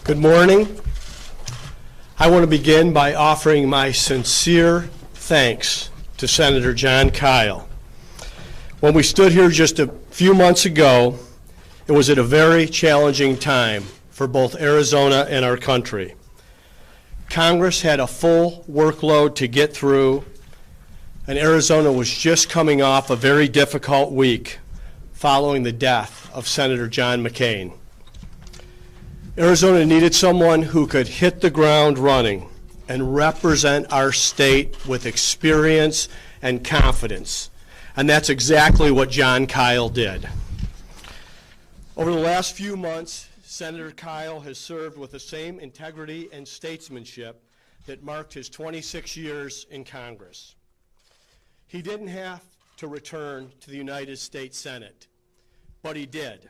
Good morning. I want to begin by offering my sincere thanks to Senator Jon Kyl. When we stood here just a few months ago, it was at a very challenging time for both Arizona and our country. Congress had a full workload to get through, and Arizona was just coming off a very difficult week following the death of Senator John McCain. Arizona needed someone who could hit the ground running and represent our state with experience and confidence. And that's exactly what Jon Kyl did. Over the last few months, Senator Kyl has served with the same integrity and statesmanship that marked his 26 years in Congress. He didn't have to return to the United States Senate, but he did.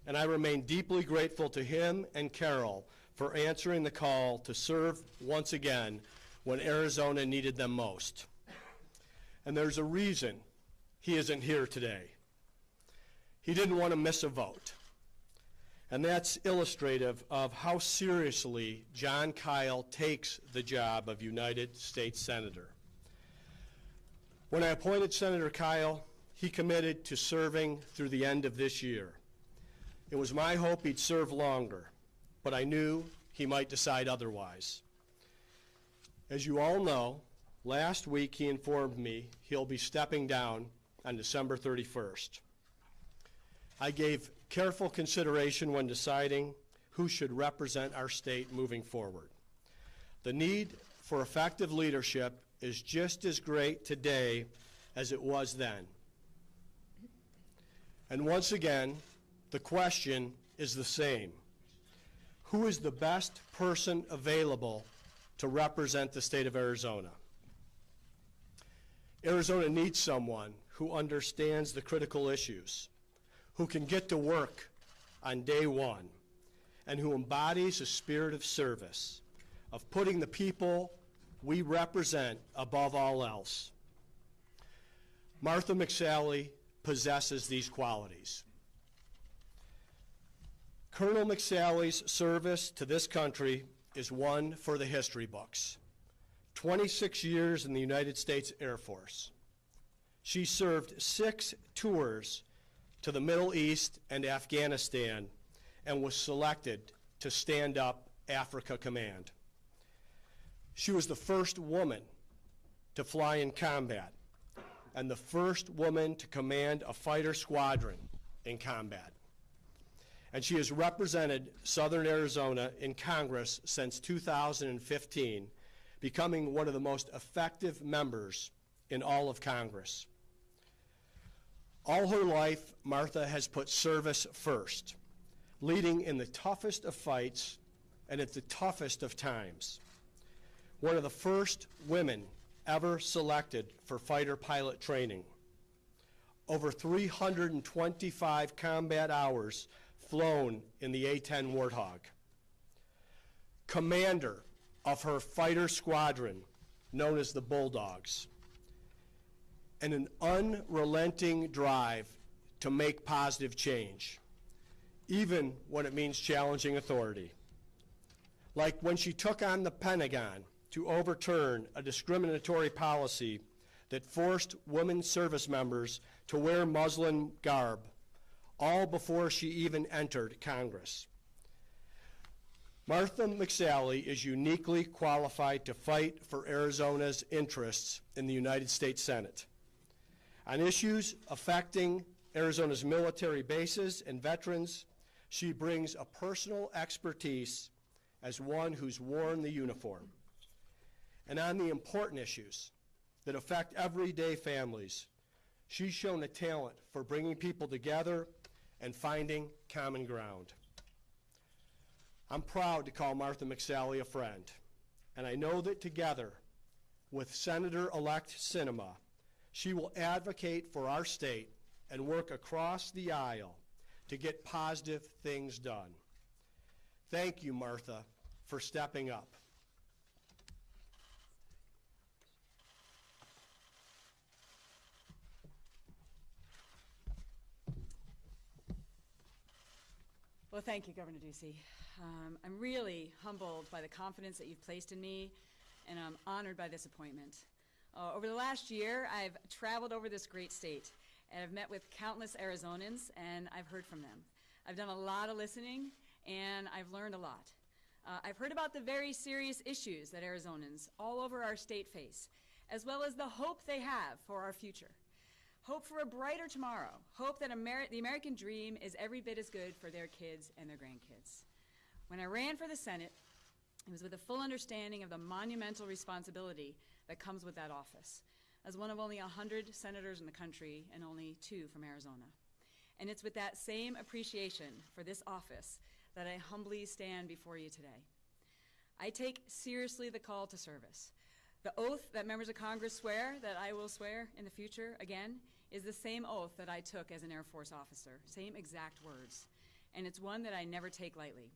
And I remain deeply grateful to him and Carol for answering the call to serve once again when Arizona needed them most. And there's a reason he isn't here today. He didn't want to miss a vote. And that's illustrative of how seriously Jon Kyl takes the job of United States Senator. When I appointed Senator Kyl, he committed to serving through the end of this year. It was my hope he'd serve longer, but I knew he might decide otherwise. As you all know, last week he informed me he'll be stepping down on December 31st. I gave careful consideration when deciding who should represent our state moving forward. The need for effective leadership is just as great today as it was then. And once again, the question is the same. Who is the best person available to represent the state of Arizona? Arizona needs someone who understands the critical issues, who can get to work on day one, and who embodies a spirit of service, of putting the people we represent above all else. Martha McSally possesses these qualities. Colonel McSally's service to this country is one for the history books. 26 years in the United States Air Force. She served 6 tours to the Middle East and Afghanistan and was selected to stand up Africa Command. She was the first woman to fly in combat and the first woman to command a fighter squadron in combat. And she has represented Southern Arizona in Congress since 2015, becoming one of the most effective members in all of Congress. All her life, Martha has put service first, leading in the toughest of fights and at the toughest of times. One of the first women ever selected for fighter pilot training. Over 325 combat hours flown in the A-10 Warthog. Commander of her fighter squadron, known as the Bulldogs. And an unrelenting drive to make positive change, even when it means challenging authority. Like when she took on the Pentagon to overturn a discriminatory policy that forced women service members to wear muslin garb, all before she even entered Congress. Martha McSally is uniquely qualified to fight for Arizona's interests in the United States Senate. On issues affecting Arizona's military bases and veterans, she brings a personal expertise as one who's worn the uniform. And on the important issues that affect everyday families, she's shown a talent for bringing people together and finding common ground. I'm proud to call Martha McSally a friend, and I know that together with Senator-elect Sinema, she will advocate for our state and work across the aisle to get positive things done. Thank you, Martha, for stepping up. Well, thank you, Governor Ducey. I'm really humbled by the confidence that you've placed in me, and I'm honored by this appointment. Over the last year, I've traveled over this great state, and I've met with countless Arizonans, and I've heard from them. I've done a lot of listening, and I've learned a lot. I've heard about the very serious issues that Arizonans all over our state face, as well as the hope they have for our future. Hope for a brighter tomorrow. Hope that the American dream is every bit as good for their kids and their grandkids. When I ran for the Senate, it was with a full understanding of the monumental responsibility that comes with that office, as one of only 100 senators in the country and only 2 from Arizona. And it's with that same appreciation for this office that I humbly stand before you today. I take seriously the call to service. The oath that members of Congress swear, that I will swear in the future again, is the same oath that I took as an Air Force officer, same exact words. And it's one that I never take lightly.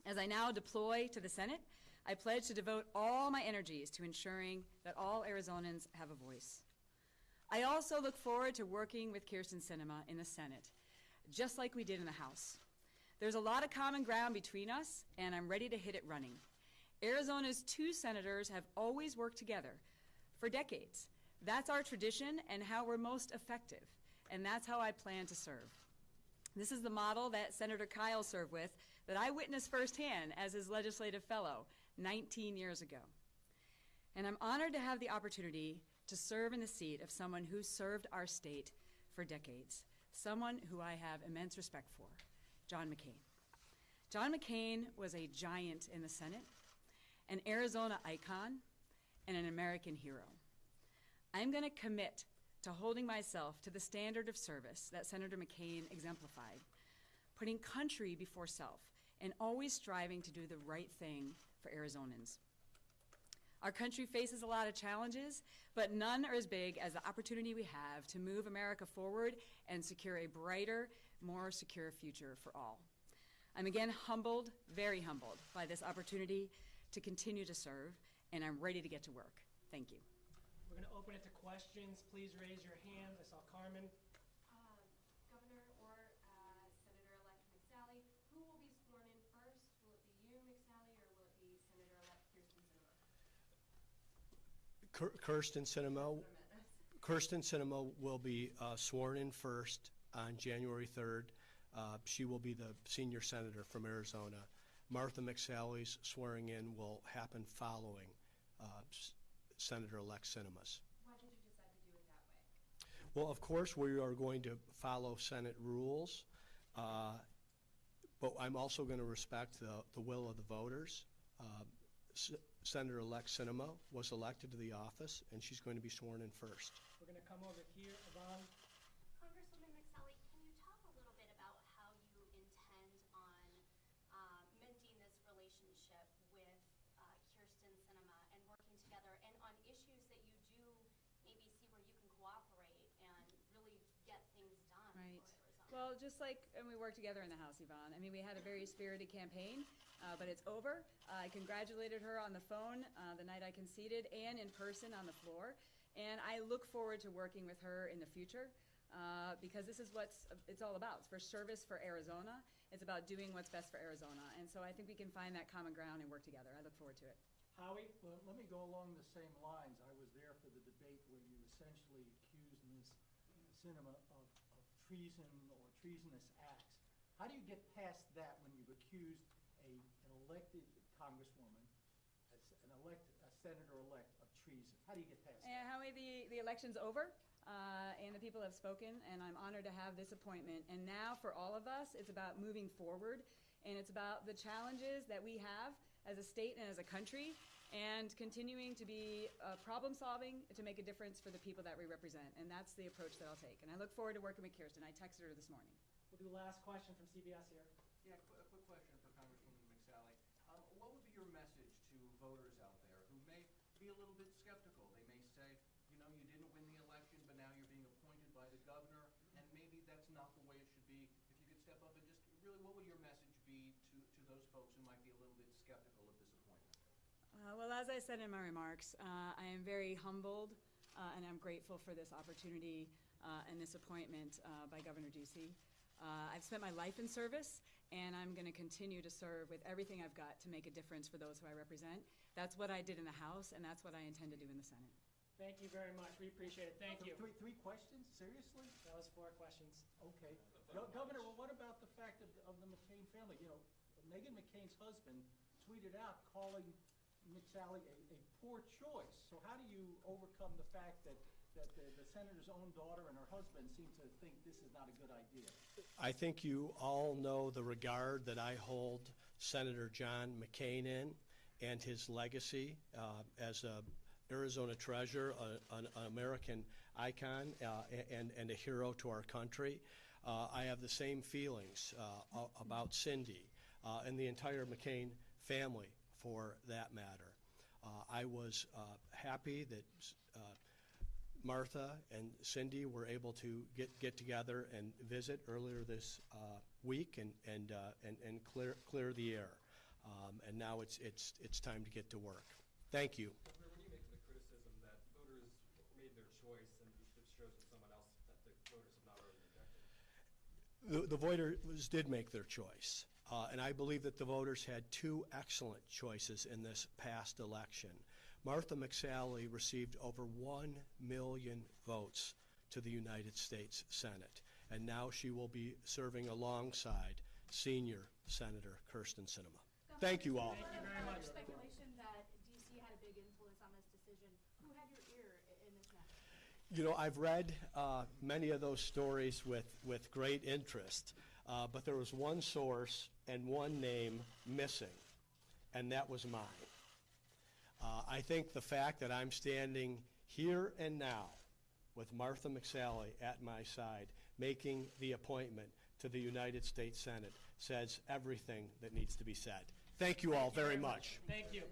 As I now deploy to the Senate, I pledge to devote all my energies to ensuring that all Arizonans have a voice. I also look forward to working with Kyrsten Sinema in the Senate, just like we did in the House. There's a lot of common ground between us, and I'm ready to hit it running. Arizona's 2 senators have always worked together for decades. That's our tradition and how we're most effective, and that's how I plan to serve. This is the model that Senator Kyl served with that I witnessed firsthand as his legislative fellow 19 years ago. And I'm honored to have the opportunity to serve in the seat of someone who served our state for decades, someone who I have immense respect for, John McCain. John McCain was a giant in the Senate, an Arizona icon, and an American hero. I'm going to commit to holding myself to the standard of service that Senator McCain exemplified, putting country before self, and always striving to do the right thing for Arizonans. Our country faces a lot of challenges, but none are as big as the opportunity we have to move America forward and secure a brighter, more secure future for all. I'm again humbled, very humbled, by this opportunity to continue to serve, and I'm ready to get to work. Thank you. We're going to open it to questions. Please raise your hand. I saw Carmen. Governor or Senator-elect McSally, who will be sworn in first? Will it be you, McSally, or will it be Senator-elect Kyrsten Sinema? Kyrsten Sinema will be sworn in first on January 3rd. She will be the senior senator from Arizona. Martha McSally's swearing in will happen following Senator-elect Sinema's. Why did you decide to do it that way? Well, of course, we are going to follow Senate rules, but I'm also going to respect the will of the voters. Senator-elect Sinema was elected to the office, and she's going to be sworn in first. We're going to come over here. Yvonne. Congresswoman McSally, can you talk a little bit about how you intend on mending this relationship with Kyrsten Sinema and working together, and on issues that you do maybe see where you can cooperate and really get things done? Right. For Arizona? Well, just like when we worked together in the House, Yvonne. I mean, we had a very spirited campaign, but it's over. I congratulated her on the phone the night I conceded and in person on the floor. And I look forward to working with her in the future because this is what it's all about. It's for service for Arizona. It's about doing what's best for Arizona. And so I think we can find that common ground and work together. I look forward to it. Howie. Well, let me go along the same lines. I was there for the debate where you essentially accused Ms. Sinema of treason or treasonous acts. How do you get past that when you've accused an elected congresswoman, a senator-elect, of treason? How do you get past that? Howie, the election's over, and the people have spoken, and I'm honored to have this appointment. And now, for all of us, it's about moving forward, and it's about the challenges that we have as a state and as a country, and continuing to be problem-solving to make a difference for the people that we represent. And that's the approach that I'll take. And I look forward to working with Kyrsten. I texted her this morning. We'll do the last question from CBS here. Yeah, a quick question for Congresswoman McSally. What would be your message to voters out there who may be a little bit skeptical? They may say, you know, you didn't win the election, but now you're being appointed by the governor, and maybe that's not the way it should be. If you could step up and just really, what would your message be to those folks who might be a little bit skeptical of this appointment? Well, as I said in my remarks, I am very humbled and I'm grateful for this opportunity and this appointment by Governor Ducey. I've spent my life in service, and I'm going to continue to serve with everything I've got to make a difference for those who I represent. That's what I did in the House, and that's what I intend to do in the Senate. Thank you very much. We appreciate it. Thank you. Three questions? Seriously? That was 4 questions. Okay. Governor, well, what about the fact of the McCain family? You know, Meghan McCain's husband tweeted out calling McSally a poor choice. So how do you overcome the fact that the senator's own daughter and her husband seem to think this is not a good idea? I think you all know the regard that I hold Senator John McCain in and his legacy as a Arizona treasure, an American icon, and a hero to our country. I have the same feelings about Cindy and the entire McCain family, for that matter. I was happy that Martha and Cindy were able to get together and visit earlier this week and clear the air. And now it's time to get to work. Thank you. Governor, when you make the criticism that voters made their choice and it shows with someone else that the voters have not already rejected? The voters did make their choice. And I believe that the voters had 2 excellent choices in this past election. Martha McSally received over 1 million votes to the United States Senate. And now she will be serving alongside senior Senator Kyrsten Sinema. Thank you all. Thank you very much. Speculation that DC had a big influence on this decision. Who had your ear in this matter? You know, I've read many of those stories with great interest, but there was one source and one name missing, and that was mine. I think the fact that I'm standing here and now with Martha McSally at my side, making the appointment to the United States Senate, says everything that needs to be said. Thank you all very much. Thank you.